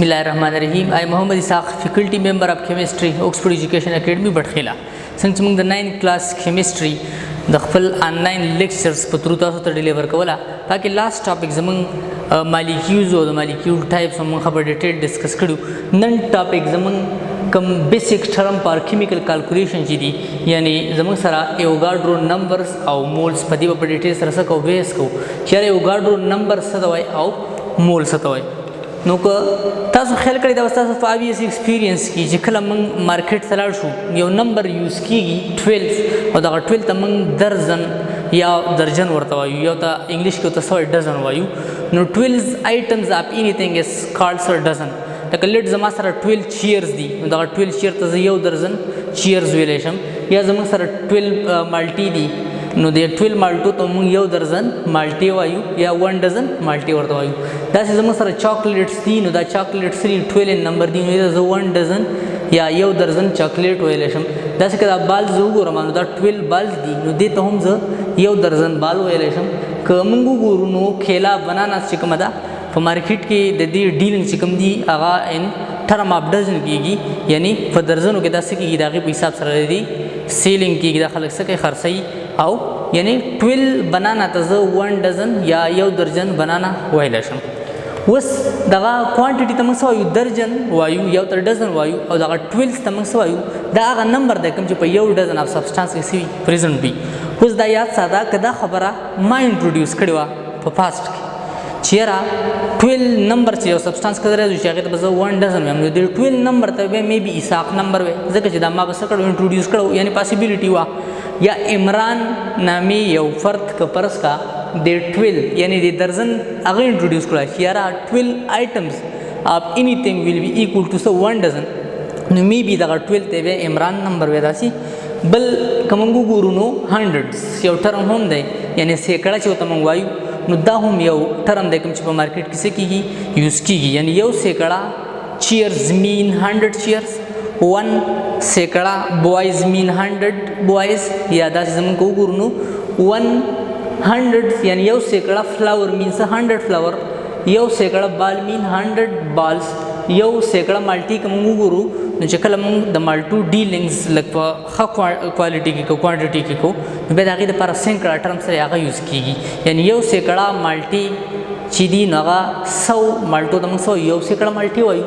बिस्मिल्लाहिर्रहमानिर्रहीम। I Mohammad Isaq, faculty member of chemistry, Oxford Education Academy Batkhela. څنګه چې موږ د 9 class chemistry د خپل آنلاین لیکچرز په تر تاسو ته ډیلیور کوله، تاکي لاست ټاپک زموږ مالیکیولز او د مالیکیول ټایپس موږ خبر ډیټیل ډسکس کړو. نن ټاپک زموږ کم بیسیک ټرم پر کیمیکل کیلکولیشن چې دي، یعنی زموږ سره ایوګاډرو نمبرز او مولز په دې په ډیټیل سره څه کوو بیس کوو چې ایوګاډرو نمبر څه دی او مول څه دی. نو که تاسو خیال کړئ دا تاسو په اوبویس ایکسپیرینس کې چې کله موږ مارکیټ ته لاړ شو یو نمبر یوز کیږي 12 او دغه 12 ته موږ درجن یا درجن ورته وایو، یا ته انګلیش کې ورته سوی ډزن وایو. نو 12 آیټمز اف انیثینګ از کالډ سر ډزن. لکه لیټ زما سره 12 چیرز دي، نو دغه 12 چیر ته زه یو درجن چیرز ویلی شم. یا زموږ سره 12 مالټي دي، نو د 12 مالټو ته موږ یو درجن مالټي وایو یا 1 ډزن مالټي ورته وایو. داسې زموږ سره چاکلیټس دي، نو دا چاکلیټس 12 نمبر دي، نو زه 1 ډزن یا یو درجن چاکلیټ ویلی شم. داسې که دا بال زه وګورم نو دا 12 بالز دي، نو دې ته هم زه یو درجن بال ویلی شم. که موږ وګورو نو کیلا بناناس چې کومه ده په مارکیټ کې د دې ډیلنګ چې کوم دي هغه ان ټرم اف ډزن کېږي، یعنی په درجنو کې دا څه کېږي د هغې په حساب سره دی سیلینګ کېږي، دا خلک څه کوي خرڅوي. او یعنی 12 بنانا ته زه 1 ډزن یا یو درجن بنانا ویلی شم. اوس دغه کوانټیټي ته موږ څه وایو درجن وایو، یو ته ډزن وایو، او دغه 12 ته موږ څه وایو دا هغه نمبر دی کوم چې په یو ډزن اف سبسټانس کې څه وي پریزنټ وي. اوس دا یاد ساته که دا خبره ما انټروډیوس کړې وه په پاسټ کې چې یاره 12 نمبر چې یو سبسټانس کې راځي چې هغې ته به زه 1 ډزن وایم، نو د 12 نمبر ته به مې بي اسحاق نمبر وی، ځکه چې دا ما به څه کړو انټروډیوس کړو، یعنی پاسیبلیټي وه. یا عمران نامي یو فرد که پرس کا د 12 یعنی د درجن هغه انټروډیوس کړه چې یاره 12 آیټمز اف انیثینګ ویل بی ایکول ټو 1 ډزن، نو می بي دغه 12 ته به عمران نمبر وی داسي. بل که موږ وګورو نو هنډرډز یو ټرم هم دی، یعنی سیکړه چې ورته موږ وایو، نو دا هم یو ټرم دی کوم چې په مارکیټ کې څه کېږي یوز کېږي. یعنی یو سیکړه چیرز مین 100 چیرز، 1 سیکړه بوایز مین 100 بوایز، یا داسې زموږ که وګورو نو 100 یعنی یو سیکړه فلاور مینس 100 فلاور، یو سیکړه بال مین 100 بالز، یو سیکړه مالټي که موږ وګورو نو چې کله موږ د مالټو ډیلنګز لږ په ښه کوالټي کې کو کوانټیټي کې کو نو بیا د هغې دپاره سیکړه ټرم سره هغه یوز کېږي. یعنی یو سیکړه مالټي چې دي نو هغه 100 مالټو ته موږ څه وایو یو سیکړه مالټي وایو.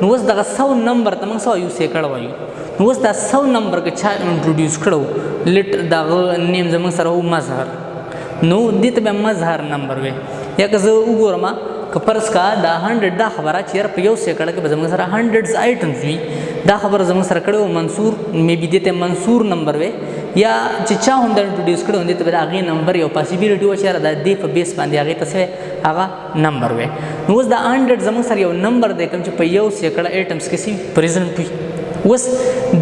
نو اوس دغه 100 نمبر ته موږ څه وایو سیکړه وایو. نو اوس دا 100 نمبر که چا انټروډیوس کړو لیټ دغه نیم زموږ سره و مظهر، نو دې ته بیا مظهر نمبر وی. یا که زه وګورم که فرض کا دا 100 دا خبره چې یاره په یو سیکړه کې به زموږ سره 100 آیټمز وي، دا خبره زموږ سره کړې وه منصور، مې بي دې ته منصور نمبر وی. یا چې چا هم دا انټروډیوس کړی دې ته به د هغې نمبر یو پاسیبلیټي وه چې یاره دا دې په بیس باندې هغې ته څه هغه نمبر وی. نو اوس دا 100 زموږ سره یو نمبر دی کوم چې په یو سیکړه آیټمز کې څه پریزنټ وي. اوس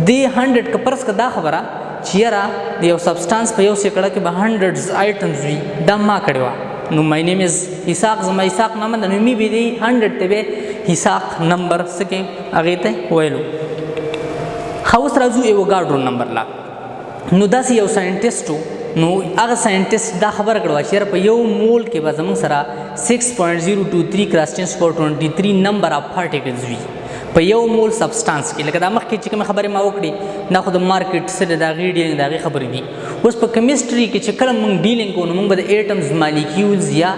دې 100 که فرض که دا خبره چې یاره د یو سبسټانس په یو سیکړه کې به 100 آیټمز وي، دا ما کړې وه. نو مای نیم از اسحاق، زما اسحاق نامه ده، نو می به دی 100 ته به اسحاق نمبر څه کې هغې ته ویلو. ښه اوس راځو ایوګاډرو نمبر لا. نو داسې یو ساینټسټ و، نو هغه ساینټسټ دا خبره کړې وه چې یاره په یو مول کې به زموږ سره 6.023 × 10⁻23 نمبر اف پارټیکلز وي په یو مول سبسټانس کې. لکه دا مخکې چې کومې خبرې ما وکړې دا خو د مارکیټ څه دی د هغې ډیلنګ د هغې خبرې دي. اوس په کیمسټري کې چې کله موږ ډیلنګ کوو نو موږ به د ایټمز مالیکیولز یا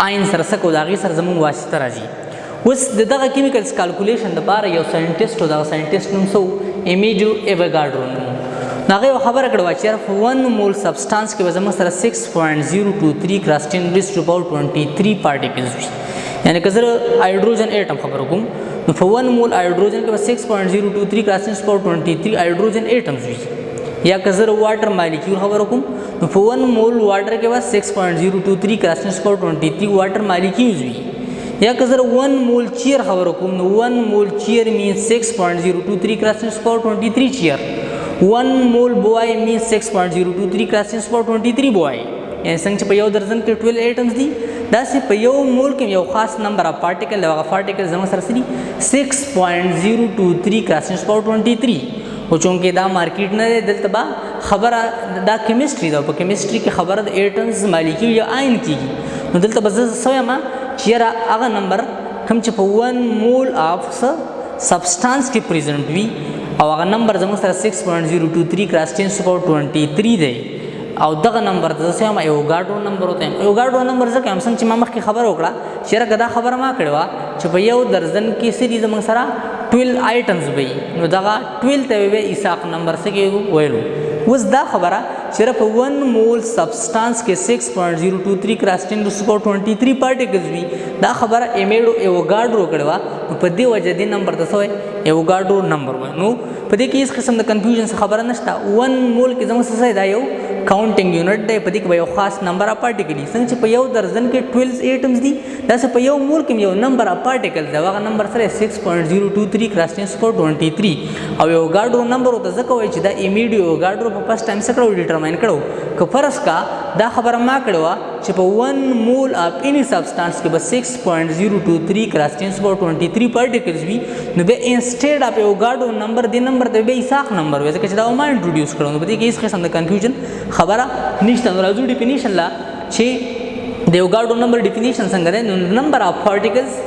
آین سره څه کوو د هغې سره زموږ واسطه راځي. اوس د دغه کیمیکلز کالکولیشن دپاره یو ساینټسټ و، دغه ساینټسټ نوم څه و امیډو ایوګاډرو نوم. نو هغې یوه خبره کړې وه چې یاره په 1 مول سبسټانس کې به زموږ سره 6.023 × 10⁻23 پارټیکلز وي. یعنی که زه هایډروجن ایټم خبره کوم نو په 1 مول هایډروجن کې به 6.023 × 10⁻23 هایډروجن ایټمز وي. یا که زه واټر مالیکیول خبره کوم نو په 1 مول واټر کې به 6.023 × 10⁻23 واټر مالیکیولز وي. یا که زه 1 مول چیر خبره کوم نو 1 مول چیر مینس 6.023 × 10⁻23 چیر. 1 مول بوای مینس 6.023 × 10⁻23 بوای. یعنی څنګه چې په یو درجن کې 12 آیټمز دي، داسې په یو مول کې یو خاص نمبر اف پارټیکل دی، هغه پارټیکل زموږ سره څه دي 6.023 × 10⁻23. خو چونکې دا مارکیټ نه دی دلته به خبره دا کیمسټري ده، په کیمسټري کې خبره د ایټمز مالیکیول یا آین کېږي. نو دلته به زه څه وایم چې یاره هغه نمبر کوم چې په 1 مول اف سبسټانس کې پریزنټ وي او هغه نمبر زموږ سره 6.023 کراس 10^23 دی او دغه نمبر د څه هم ایوګاډرو نمبر وته ایوګاډرو نمبر ځکه هم څنګه چې ما مخکې خبر وکړه چې دا خبره ما کړې وه چې په یو درجن کې سری زموږ سره 12 آیټمز وي نو دغه 12 ته به ایساق نمبر څه کې ویلو اوس دا خبره چې په 1 مول سبسټانس کې 6.023 کراس 10^23 پارټیکلز وي دا خبره ایوګاډرو کړې وه نو په دې وجه دې نمبر ته څه وایي ایوګاډرو نمبر وایي نو په دې کې هیڅ قسم د کنفیوژن خبره نشته 1 مول کې زموږ څه دا یو کاونټینګ یونټ دی په دې کې به یو خاص نمبر اف پارټیکل څنګه چې په یو درجن کې 12 ایټمز دي داسې په یو مول کې یو نمبر اف پارټیکل دی هغه نمبر سره 6.023 کراس 10^23 او یو ګاډرو نمبر ته ځکه وایي چې دا ایمیډیو ګاډرو په فرست ټایم سره ډیټرماین کړو که فرض کا دا خبره ما کړو چې په 1 مول اف اني سبسټانس کې به 6.023 کراس 10^23 پارټیکلز وي نو به انسټیډ اف یو ګاډرو نمبر دی نمبر ته به ایساق نمبر وي ځکه چې دا ما انټروډیوس کړو نو په دې کې هیڅ قسم د کنفیوژن خبره نشته نو راځو ډیفینیشن لا چې د یو ګاډرو نمبر ډیفینیشن څنګه دی نو نمبر اف پارټیکلز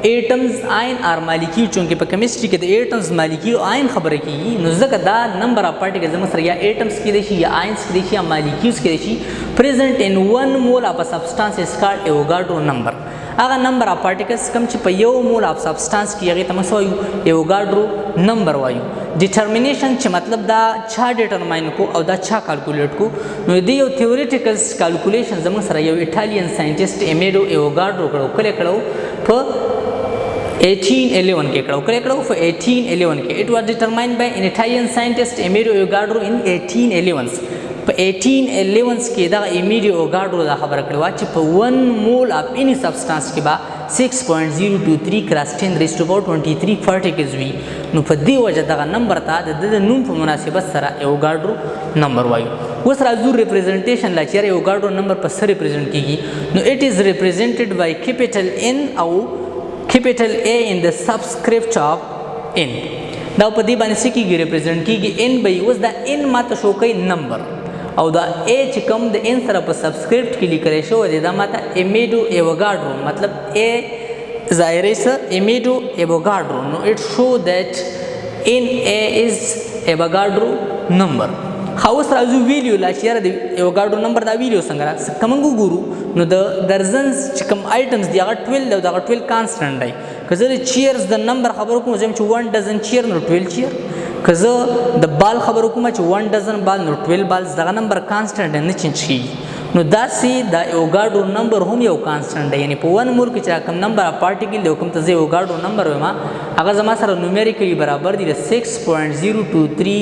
ایټمز آین آر مالیکیول چونکه په کیمستري کې د ایټمز مالیکیول آین خبره کیږي نو ځکه دا نمبر اف پارټیکلز زموږ سره یا ایټمز کې دي شي یا آینز کې دي شي یا مالیکیولز کې دي شي پریزنٹ ان 1 مول اف ا سبسټانس از کالډ ایوګاډرو نمبر هغه نمبر اف پارټیکلز کوم چې په یو مول اف سبسټانس کې هغه ته مسوي ایوګاډرو نمبر وایو ډیټرمینیشن چې مطلب دا چا ډیټرماین کو او دا چا کیلکولیټ کو نو دی یو تھیوریټیکل کیلکولیشن زموږ سره یو ایټالین ساينټیسټ ایمیډو ایوګاډرو کړو په 1811 کې کړو په 1811 کې it was determined by an Italian scientist Emilio Avogadro in 1811 په 1811 کې دا Emilio Avogadro دا خبره کړې و چې په 1 مول اف اني سبسټانس کې با 6.023 کراس 10^23 پارټیکلز وي نو په دې وجه دا نمبر ته د نوم په مناسبت سره Avogadro نمبر وایو اوس راځو ریپرزنټیشن لا چې Avogadro نمبر په سره ریپرزنټ کیږي نو it is represented by capital N او capital A in the subscript of N دا په دې باندې سکیږي ریپرزنټ کیږي N به اوس دا N ماته شو کوي نمبر او دا A چې کوم د N سره په سبسکرپټ کې لیکل شوی دی دا ماته ایمیډو ایوګاډرو مطلب A ظاهر is ایمیډو ایوګاډرو نو it show that NA is Avogadro number خاص راځو ویلیو لا چې د ایوګاډرو نمبر دا ویلیو څنګه کوم ګورو نو د درزنز چې کوم آیټمز دی هغه 12 دا 12 کانسټنټ دی که زه د چیرز د نمبر خبرو کوم چې 1 ډزن چیر نو 12 چیر که زه د بال خبرو کوم چې 1 ډزن بال نو 12 بالز دغه نمبر کانسټنټ نه چینج کیږي نو داسې د ایوګاډرو نمبر هم یو کانسټنټ دی یعنی په 1 مول کې چې کوم نمبر اف پارټیکل دی کوم ته زه ایوګاډرو نمبر وایم هغه زما سره نومریکلی برابر دی 6.023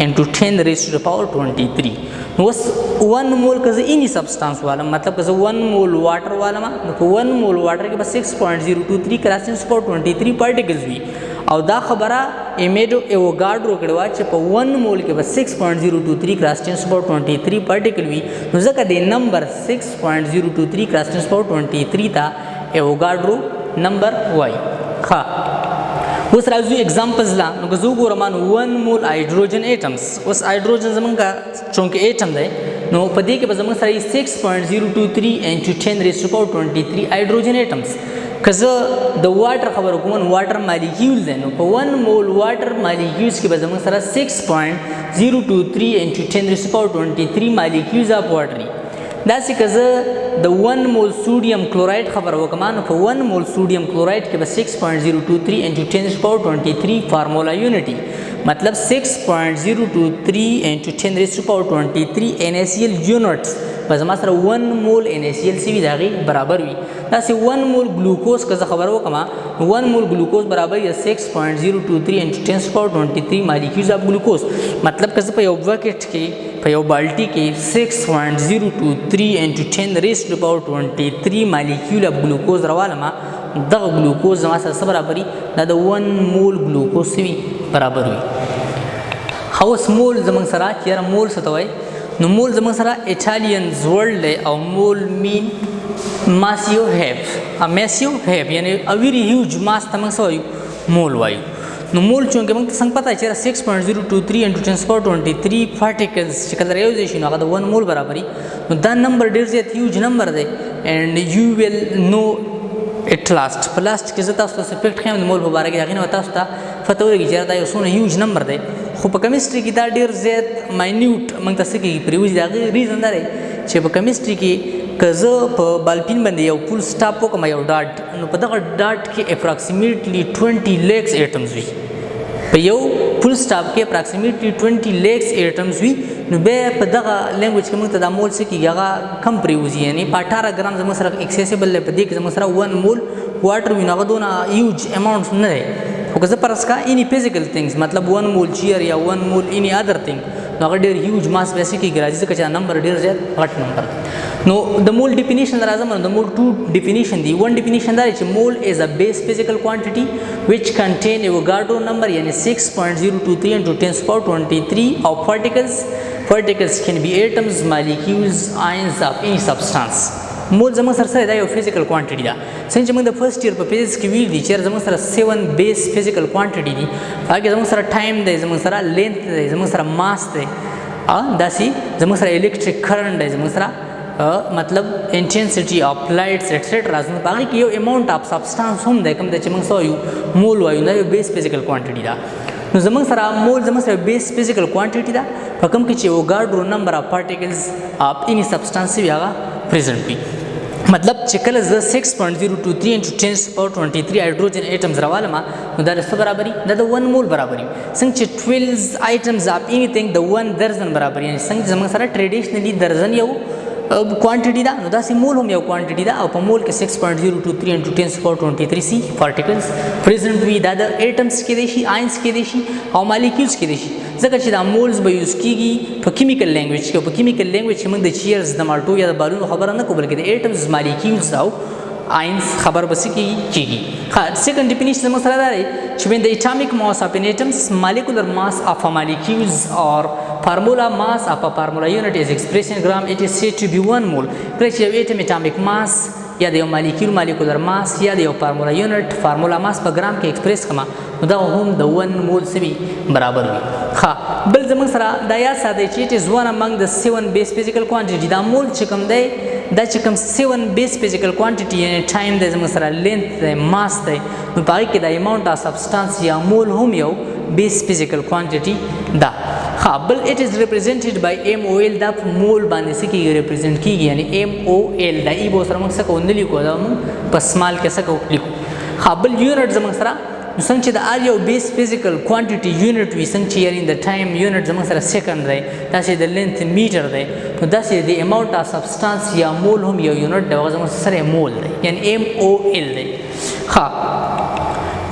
into 10^23 نو اوس 1 مول که زه اني سبسټانس والم مطلب که زه 1 مول واټر والم نو په 1 مول واټر کې به 6.023 کراس 10^23 پارټیکلز وي او دا خبره ایمیډو ایوګاډرو کړې وه چې په 1 مول کې به 6.023 کراس 10^23 پارټیکل وي نو ځکه د نمبر 6.023 کراس 10^23 ته ایوګاډرو نمبر وایي ښه اوس راځو ایگزامپلز لا نو که زه وګورم 1 مول هایډروجن ایټمز اوس هایډروجن زمونږ چونکې ایټم دی نو په دې کې به زمونږ سره 6.023 into 10^23 هایډروجن ایټمز که زه د واټر خبرو کوم واټر مالیکیول دی نو په 1 مول واټر مالیکیولز کې به زمونږ سره 6.023 into 10^23 مالیکیولز اف واټر داسې که زه د 1 مول سوډیم کلوراید خبره وکړم نو په 1 مول سوډیم کلوراید کې به 6.023 into 10^23 فارمولا یونټي مطلب 6.023 into 10^23 NaCl یونټس په زما سره 1 مول NaCl سی وي د هغې برابر وي داسې 1 مول ګلوکوز که زه خبره وکړم 1 مول ګلوکوز برابر یا 6.023 into 10^23 مالیکیولز اف ګلوکوز مطلب که زه په یو بکټ کې په یو بالټي کې 6.023 into 10^23 مالیکیول اف ګلوکوز روالم دغه ګلوکوز زما سره څه برابر وي دا د 1 مول ګلوکوز سی وي برابر وي اوس مول زموږ سره چېرې مول څه ته وایي نو مول زموږ سره ایټالیانز ورډ دی او مول مین ماسیو هیف یعنی ا ویری هیوج ماس ته موږ څه وایو مول وایو نو مول چونکې موږ ته څنګه پته چې 6.023 into 10^23 پارټیکلز چې کله راوځي شي نو هغه د 1 مول برابر نو دا نمبر ډېر زیات هیوج نمبر دی اینڈ یو ویل نو at last په لاست کې زه تاسو ته فیکټ خیم د مول په باره کې هغې نه تاسو ته پته ولګي چې دا یو څومره هیوج نمبر دی خو په کیمستري کې دا ډېر زیات ماینیوټ موږ ته څه کېږي پرېوځي د هغې ریزن دا دی چې په کیمستري کې که زه په بالپین باندې یو فول سټاپ وکړم یو ډاټ نو په دغه ډاټ کې اپراکسیمیټلی 20 لیکس ایټمز وي په یو فول سټاپ کې اپراکسیمیټلی 20 لیکس ایټمز وي نو بیا په دغه لینګویج کې موږ ته دا مول څه کېږي هغه کم پرېوځي یعنې په 18 ګرام زموږ سره اکسیسیبل دی په دې کې زموږ سره 1 مول واټر وي نو هغه دونه هیوج اماؤنټ نه دی خو که زه فرض کا اینی فزیکل تھنګز مطلب 1 مول چیر یا 1 مول اینی ادر تھنګ نو هغه ډېر هیوج ماس به څه کېږي راځي ځکه چې دا نمبر ډېر زیات غټ نمبر دی نو د مول ډیفینیشن راځم نو د مول 2 ډیفینیشن دی ون ډیفینیشن دا دی چې مول از ا بیس فزیکل کوانټیټي which contain Avogadro number یعنی 6.023 into 10 power 23 of particles can be atoms molecules ions of any substance مول زموږ سره دا یو فزیکل کوانټیټي ده څنګه چې موږ د فرست ایئر په فزیکس کې ویل دي چې زموږ سره 7 بیس فزیکل کوانټیټي دي هغه زموږ سره ټایم دی زموږ سره لینث دی زموږ سره ماس دی داسې زموږ سره الیکټریک کرنټ دی زموږ سره مطلب انټینسټي اف لایټس ایټسټرا زموږ په هغې کې یو اماؤنټ اف سبسټانس هم دی کوم دی چې موږ څه وایو مول وایو دا یو بیس فزیکل کوانټیټي ده نو زموږ سره مول زموږ سره بیس فزیکل کوانټیټي ده په کوم کې چې Avogadro number of particles of any substance وي هغه پریزنټ وي مطلب چې کله زه 6.023 into 10 power 23 هایډروجن ایټمز راوالم نو دا څه برابري دا د 1 مول برابري څنګه چې 12 items of anything د 1 درجن برابر یعنی څنګه زموږ سره ټریډیشنلی درجن یو کوانټیټي ده نو داسې مول هم یو کوانټیټي ده او په مول کې 6.023 into 10 power 23 سی پارټیکلز پریزنټ وي دا د ایټمز کې دی شي آینز کې دی شي او مالیکولز کې دی شي ځکه چې دا مولز به یوز کېږي په کیمیکل لینګویج کې په کیمیکل لینګویج کې موږ د چیرز د مالټو یا د بالونو خبره نه کوو بلکې د ایټمز مالیکولز او آینز خبر بس کېږي ها سیکنډ ډیفینیشن موږ سره دا دی چې when the atomic mass of an atom's molecular mass of a molecules or formula mass of a formula unit is expressed in gram it is said to be 1 mole کله چې یو atom atomic mass یا د یو مالیکول مالیکولر ماس یا د یو فارمولا یونټ فارمولا ماس په ګرام کې ایکسپریس کما نو دا هم د 1 مول سوي برابر وي ها بل زموږ سره دا یاد ساتئ چې it is one among the 7 base physical quantity دا مول چې کوم دی دا چې کوم 7 base physical quantity یعنی ټایم دی زموږ سره لینث دی ماس دی نو په هغې کې د اماؤنټ آف سبسټانس یا مول هم یو بیس فزیکل کوانټیټي ده ها بل اٹ از ریپرزینټډ بای MOL دا په مول باندې څه کېږي ریپرزینټ کېږي یعنی MOL دا ای به سره موږ څه کوو نه لیکو دا موږ په سمال کې څه کوو لیکو ها بل یونټ زموږ سره نو څنګه چې د هر یو بیس فزیکل کوانټیټي یونټ وي څنګه چې یعنی د ټایم یونټ زموږ سره سیکنډ دی داسې د لینث میټر دی نو داسې د اماؤنټ آف سبسټانس یا مول هم یو یونټ دی هغه زموږ سره مول دی یعنی MOL دی ها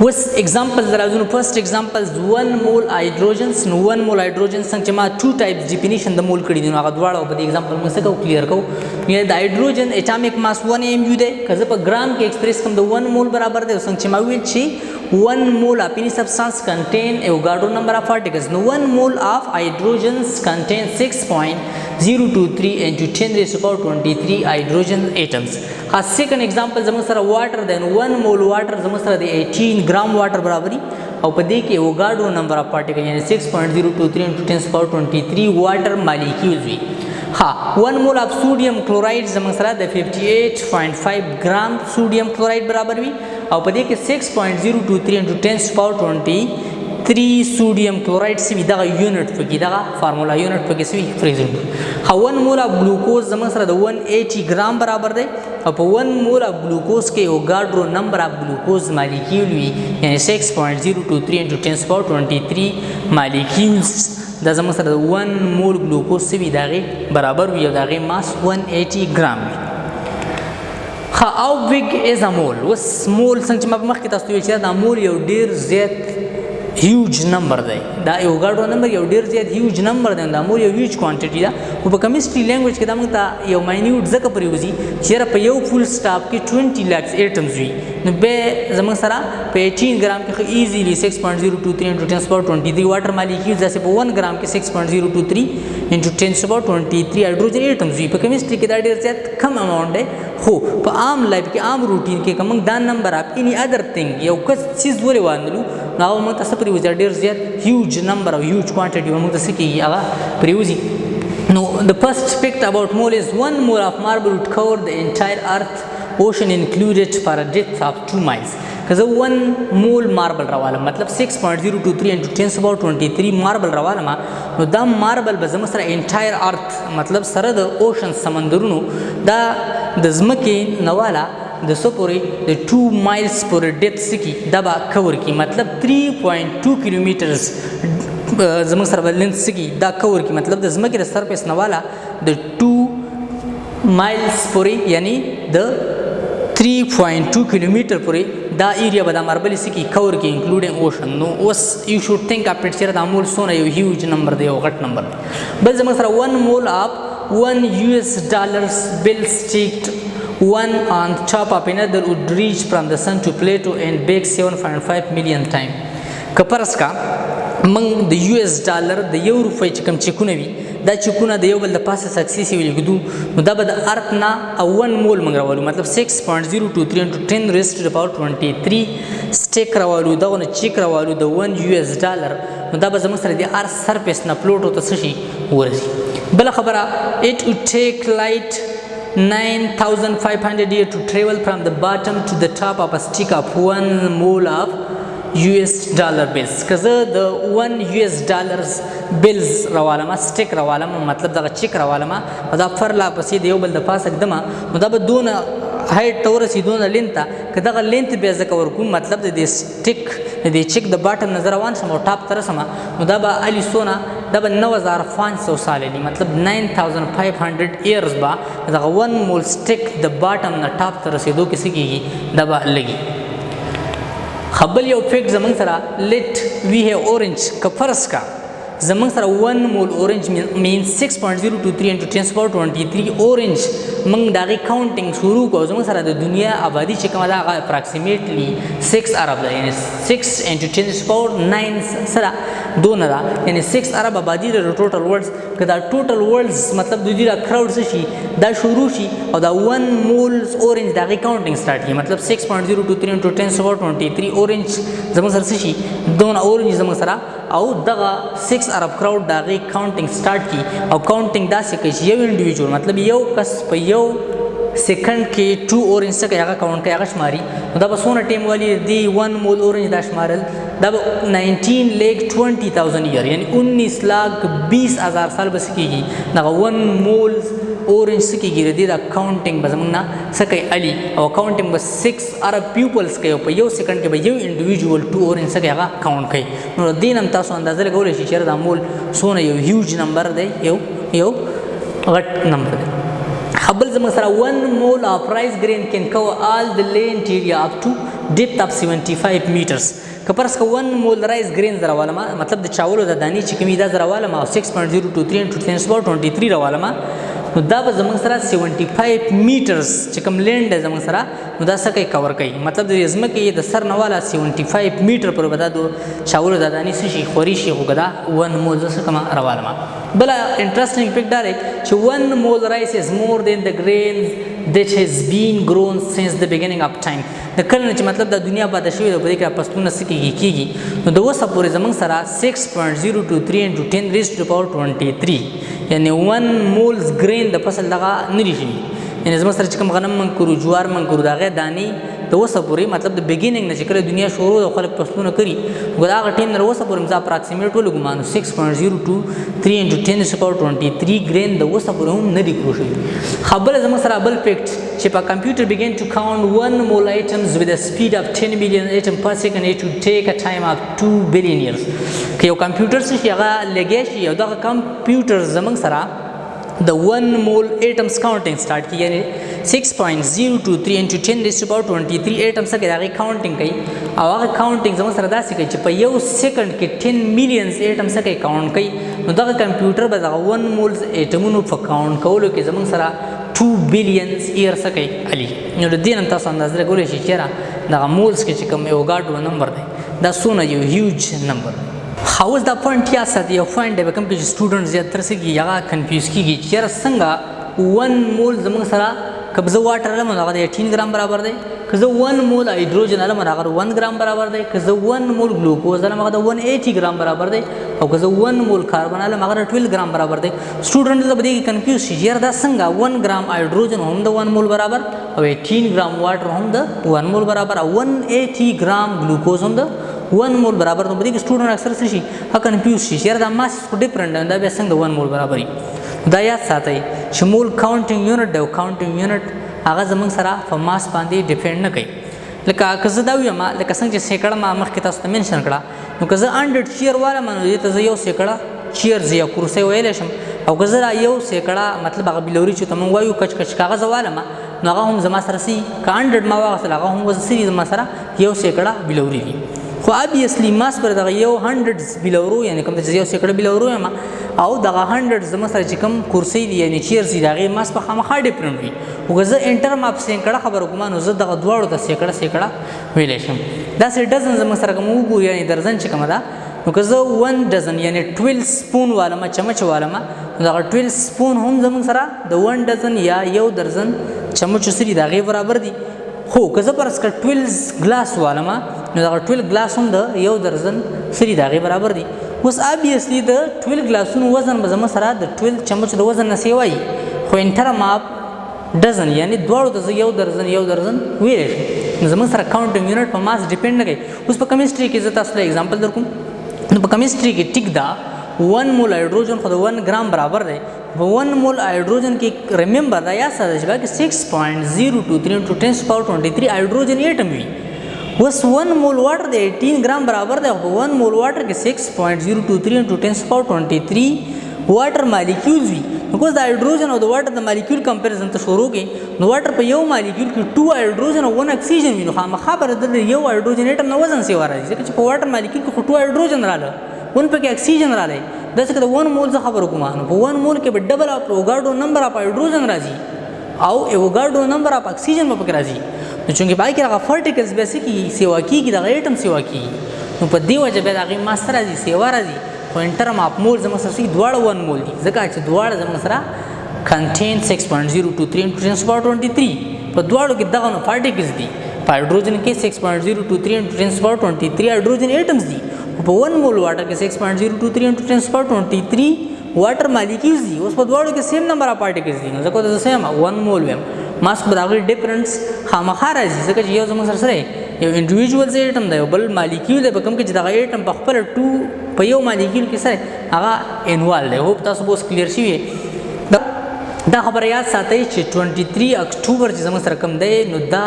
اوس ایگزامپل راځو نو فرست ایگزامپل 1 مول هایدروجنز نو 1 مول هایدروجنز څنګه چې ما 2 ټایپس ډیفینیشن د مول کړی دي نو هغه دواړه په دې ایگزامپل موږ څه کوو کلیر کوو یعنی د هایدروجن اټامیک ماس 1 mu دی که زه په ګرام کې ایکسپریس کوم د 1 مول برابر دی څنګه چې ما ویل چې 1 mole of any substance contain Avogadro number of particles no 1 mole of hydrogens contain 6.023 into 10 raised to power 23 hydrogen atoms a second example زموږ سره water then 1 mole water زموږ سره د 18 gram water برابري او په دې کې Avogadro number of particles یعنی 6.023 into 10 power 23 water molecules وي ها 1 mole of sodium chloride زموږ سره د 58.5 gram sodium chloride برابر وي او په دې کې 6.023 into 10 power 23 sodium chloride سوي دغه یونټ پکې دغه فارمولا یونټ پکې سوي پریزنټ ها 1 mole of glucose زموږ سره د 180 ګرام برابر دی او په 1 mole of glucose کې Avogadro number of glucose molecule وي یعنی 6.023 into 10 power 23 molecules دا زموږ سره د 1 mole glucose سوي دغه برابر وي او دغه ماس 180 ګرام وي how big is a mole اوس مول څنګه چې ما په مخکې تاسو ته ویل چې دا مول یو ډیر زیات هیوج نمبر دی دا Avogadro نمبر یو ډیر زیات هیوج نمبر دی دا مول یو هیوج کوانټیټي ده او په کیمستري لینګویج کې دا موږ ته یو ماینیوټ ځکه پرېوځي چې په یو فول سټاپ کې 20 lakhs ایټمز وي نو به زموږ سره په 18 ګرام کې ایزیلی 6.023 into 10 power 23 واټر مالیکولز داسې په 1 ګرام کې 6.023 into 10 power 23 هایډروجن ایټمز وي په کیمستري کې دا ډیر زیات کم اماؤنټ دی خو په عام لایف کې عام روټین کې کوم دا نمبر اپ اني ادر ثینګ یو کس چیز ولې وانلو نو موږ تاسو پرې ډیر زیات هیوج نمبر او هیوج کوانټیټي موږ تاسو کې هغه پرېوځي نو the first fact about mole is 1 mole of marble would cover the entire earth ocean included for a depth of 2 miles. که زه 1 مول ماربل راوالم مطلب 6.023 into 10⁻23 ماربل راوالم نو دا ماربل به زموږ سره انټایر ارث مطلب سره د اوشن سمندرونو دا د ځمکې نواله د څو پورې د 2 مایلز پورې ډیپث سکی دا به کور کی مطلب 3.2 کیلومیټرز زموږ سره لینث سکی دا کور کی مطلب د ځمکې د سرفیس نواله د 2 مایلز پورې یعنی د 3.2 کیلومیټر پورې دا ایریا به د ماربل سکی کور کی انکلوډینګ اوشن نو اوس یو شوډ تھنک اپ اټ چیرې د امول سونه یو هیوج نمبر دی یو غټ نمبر بل زموږ سره 1 مول اپ $1 bill staked one on top of another would reach from the sun to Pluto and bake 7.5 million time. کپرس کا من د US ډالر د یو روپۍ چې کوم چکونه وي دا چکونه د یو بل د پاسه سکسیسیولی ګدو نو دا به د ارث نه 1 مول موږ راوالو مطلب 6.023 into 10 raised to the power 23 سټیک راوالو دغه نه چیک راوالو د $1 نو دا به زموږ سره د ارث سرفیس نه پلوټو ته څه شي ورځي بل خبره it would take light 9,500 years to travel from the bottom to the top of a stick of 1 mole of US dollar bills که زه د $1 bills راوالم سټیک راوالم مطلب دغه چیک راوالم دا فرلا پسې د یو بل د پاسه کدمه نو دا به دونه هایټ ته ورسېدونه لینته که دغه لینت بیا زه کور کوم مطلب د دې سټیک د دې چیک د باټم نه زه روان شم او ټاپ ته رسم نو دا به علي سونه دا به 9500 سال دی مطلب 9500 ایرز به دغه 1 مول سټیک د باټم نه ټاپ ته رسېدو کې څه کېږي دا به لګي خبل یو فیکټ زمونږ سره لیټ وی هیو اورنج که فرض کا زمونږ سره 1 مول اورنج مین 6.023 into 10⁻23 اورنج موږ د هغې کاونټینګ شروع کړو زموږ سره د دنیا آبادي چې کومه ده هغه اپراکسیمیټلی 6 ارب ده یعنی 6 into 10⁻9 سره دونه ده یعنی 6 ارب آبادي ده د ټوټل ورلډز که دا ټوټل ورلډز مطلب د دوی دا کراوډ څه شي دا شروع شي او دا 1 مولز اورنج د هغې کاونټینګ سټارټ کړي مطلب 6.023 into 10⁻23 اورنج زموږ سره څه شي دونه اورنج زموږ سره او دغه 6 ارب کراوډ د هغې کاونټینګ سټارټ کړي او کاونټینګ داسې کوي چې یو انډیویجول مطلب یو کس په یو سیکنډ کې 2 اورنج څه کوي هغه کاونټ کوي هغه شماري نو دا به څونه ټایم والی دی 1 مول اورنج دا شمارل دا به 19,20,000 ایئر یعنی 19,20,000 سال به څه کېږي دغه 1 مول اورنج څه کېږي د دې دا کاونټینګ به زموږ نه څه کوي علي او کاونټینګ به 6 ارب پیپلز کوي او په یو سیکنډ کې به یو انډیویجول 2 اورنج څه کوي هغه کاونټ کوي نو د دې نه هم تاسو اندازه لګولی شئ چېرې دا مول څونه یو هیوج نمبر دی یو غټ نمبر دی خبل زموږ سره 1 مول of rice grain can cover all the land area up to depth of 75 meters که پرس که 1 مول رایس ګرین زه راوالم مطلب د چاولو د دانې چې کومې دا زه راوالم او 6.023 into 10⁻23 راوالم نو دا به زموږ سره 75 میټرز چې کوم لینډ دی زموږ سره نو دا څه کوي کور کوي مطلب د ځمکې د سر نه واله 75 میټر پورې به دا د چاولو د دانې څه شي خوري شي خو که دا 1 مول زه څه کومه راوالم بله انټرسټینګ فیکټ دا دی چې 1 مول رایس از مور دین د grains that has been grown since the beginning of time د کله نه چې مطلب د دنیا باندې شوي ده په دې کې پښتونه څه کېږي نو د اوسه پورې زموږ سره 6.023 into 10⁻23 یعنی 1 مولز ګرین د فصل دغه نه دي شوي یعنی زموږ سره چې کوم غنم من کرو جوار من کرو د هغې دانې د اوسه پورې مطلب د بګیننګ نه چې کله دنیا شروع ده خلک فصلونه کړي نو د هغه ټایم نه اوسه پورې زه اپراکسیمیټ ولګو نو 6.023 into 10⁻23 ګرین د اوسه پورې هم نه دي کړو شوي خبره زموږ سره بل فیکټ چې په کمپیوټر begin to count 1 mole items with a speed of 10 million items per second it would take a time of 2 billion years که یو کمپیوټر څه شي هغه لګیا شي او دغه کمپیوټر زموږ سره د 1 مول ایټمز کاونټینګ سټارټ کړي یعنی 6.023 into 10⁻23 ایټمز کې د هغې کاونټینګ کوي او هغه کاونټینګ زموږ سره داسې کوي چې په یو سیکنډ کې 10 میلیونز ایټمز کې کاونټ کوي نو دغه کمپیوټر به دغه 1 مولز ایټمونو په کاونټ کولو کې زموږ سره 2 بلینز ایئر څه کوي علي نو د دې نه تاسو اندازه لګولی شئ چېرې دغه مولز کې چې کوم یو ګاډ نمبر دی دا څونه یو هیوج نمبر اوس دا پوینټ یاد ساتئ یو پوینټ دی به کوم کې چې سټوډنټ زیاتره څه کېږي هغه کنفیوز کېږي چېرې څنګه 1 مول زموږ سره که زه واټر لرم نو هغه د 18 ګرام برابر دی که زه 1 مول هایدروجن علم هغه 1 ګرام برابر دی، که زه 1 مول ګلوکوز علم هغه 180 ګرام برابر دی، او که زه 1 مول کاربن علم هغه 12 ګرام برابر دی. سټوډنټ له بده کې کنفیوز شي یار دا څنګه 1 ګرام هایدروجن هم د 1 مول برابر او 18 ګرام واټر هم د 1 مول برابر او 180 ګرام ګلوکوز هم د 1 مول برابر. نو بده کې سټوډنټ اکثر څه شي هغه کنفیوز شي یار دا ماس ډیفرنٹ دی دا بیا څنګه 1 مول برابر وي. دا یاد ساتئ چې مول کاونټینګ یونټ دی او کاونټینګ یونټ هغه زمونږ سره په ماس باندې ډیپینډ نه کوي. لکه که زه دا وایم لکه څنګه چې سیکړه ما مخکې تاسو ته منشن کړه، نو که زه 100 چیر والم نو دې ته زه یو سیکړه چیرز یا کرسۍ ویلی شم، او که زه یو سیکړه مطلب هغه بلوري چې ته مونږ وایو کچ کچ کاغذ والم نو هغه هم زما سره سي که 100 ما واغستل هغه هم سي زما سره یو سیکړه بلوري وي. خو ابویسلی ماس پر دغه یو 100 بلورو یعنی کوم چې یو سیکړه بلورو یم او دغه 100 زما سره چې کوم کرسۍ دي یعنی چیرز دي دغه ماس په خامخا ډیفرنٹ وي. او که زه انټرم اف سیکړه خبرو کوم نو زه دغه دواړو ته سیکړه ویلی شم. داسې ډزن زما سره کوم وګورو یعنی درزن چې کومه ده نو که زه 1 ډزن یعنی 12 سپون والم چمچ والم نو دغه 12 سپون هم زموږ سره د 1 ډزن یا یو درزن چمچ سری دغه برابر دي. خو که زه پرس که 12 ګلاس والم نو دغه 12 ګلاس هم د یو درزن سری دغه برابر دي. اوس ابویسلی د 12 ګلاسونو وزن به زما سره د 12 چمچ د وزن نه سیوای، خو انټرم اف ډزن یعنی دواړو ته یو درزن ویلی شم. نو زموږ سره کاونټینګ یونټ په ماس ډیپینډ نه کوي. اوس په کیمستري کې زه تاسو ته اگزامپل درکوم. نو په کیمستري کې ټیک دا 1 مول هایدروجن خو د 1 ګرام برابر دی. په 1 مول هایدروجن کې ریممبر دا یاد ساته چې باقي 6.023 × 10⁻23 هایدروجن ایټم وي. اوس 1 مول واټر د 18 ګرام برابر دی، په 1 مول واټر کې 6.023 × 10⁻23 واټر مالیکولز وي. نو اوس د هایدروجن او د واټر د مالیکول کمپیریزن ته شروع کړي نو واټر په یو مالیکول کې 2 هایدروجن او 1 اکسیجن وي. نو خامخا به د یو هایدروجن ایټم نه وزن سیوا راځي ځکه چې په واټر مالیکول کې 2 هایدروجن رااله 1 پکې اکسیجن رااله. داسې که د 1 مول څخه خبرو کوم نو په 1 مول کې به ډبل اف اوګاډو نمبر اف هایدروجن راځي او اوګاډو نمبر اف اکسیجن به پکې راځي. نو چونکې باقي هغه پارټیکلز به څه کېږي سیوا کېږي دغه ایټم سیوا کېږي. نو په دې وجه بیا د هغې ماس راځي سیوا راځي. خو انټرم اف مول زموږ سره دواړه 1 مول دي ځکه چې دواړه زموږ سره contain 6.023 × 10⁻23 په دواړو کې دغه نو پارټیکلز دي. په هایدروجن کې 6.023 × 10⁻23 هایدروجن ایټمز دي، په 1 مول واټر کې 6.023 × 10⁻23 واټر مالیکولز دي. اوس په دواړو کې سیم نمبر اف پارټیکلز دي. نو ځکه زه سیم 1 مول ویم ماس په دغه ډیفرنس خامخا راځي ځکه چې یو زموږ سره یو انډیویجوال ایټم دی او بل مالیکول دی په کوم کې چې دغه ایټم په خپل 2 په یو مالیکول کې سره هغه انوال دی. هوپ تاسو به کلیر شي. دا خبره یاد ساتئ چې 23 اکتوبر چې زموږ سره کوم دی نو دا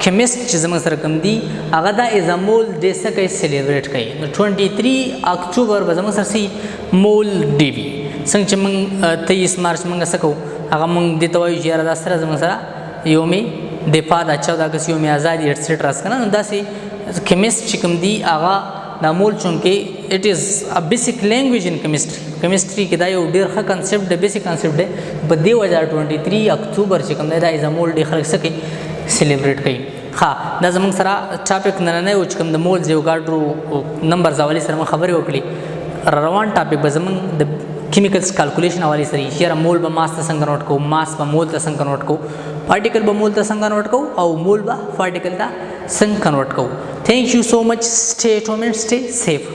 کیمست چې زموږ سره کوم دی هغه دا ایزامول ډے څه کوي سیلیبریټ کوي. نو 23 اکتوبر به زموږ سره سي مول ډے وي. څنګه چې موږ 23 مارچ موږ څه کوو هغه موږ دې ته وایو چې یاره دا سره زموږ سره یوم دفاع د 14 اګست یوم ازادي ایټسټرا کنه. نو داسې کیمست چې کوم دی هغه دا مول چونکې اټ از ا بیسیک لینګویج ان کیمستري کې دا یو ډېر ښه کنسپټ دی بیسیک کنسپټ دی. په دې وجه 23 اکتوبر چې کوم دی دا ایزامول ډے خلک څه کوي سیلیبریټ کوي. ها دا زموږ سره ټاپک نننی و چې کوم د مولز اوګاډرو نمبرز حوالې سره موږ خبرې وکړې. روان ټاپک به زموږ د کیمیکلز کیلکولیشن حوالې سره یاره مول به ماس ته څنګه نوٹ کوو، ماس به مول ته څنګه نوٹ کوو، پارټیکل به مول ته څنګه نوٹ کوو او مول به پارټیکل ته څنګه کنورټ کوو. Thank you so much. Stay at home and stay safe.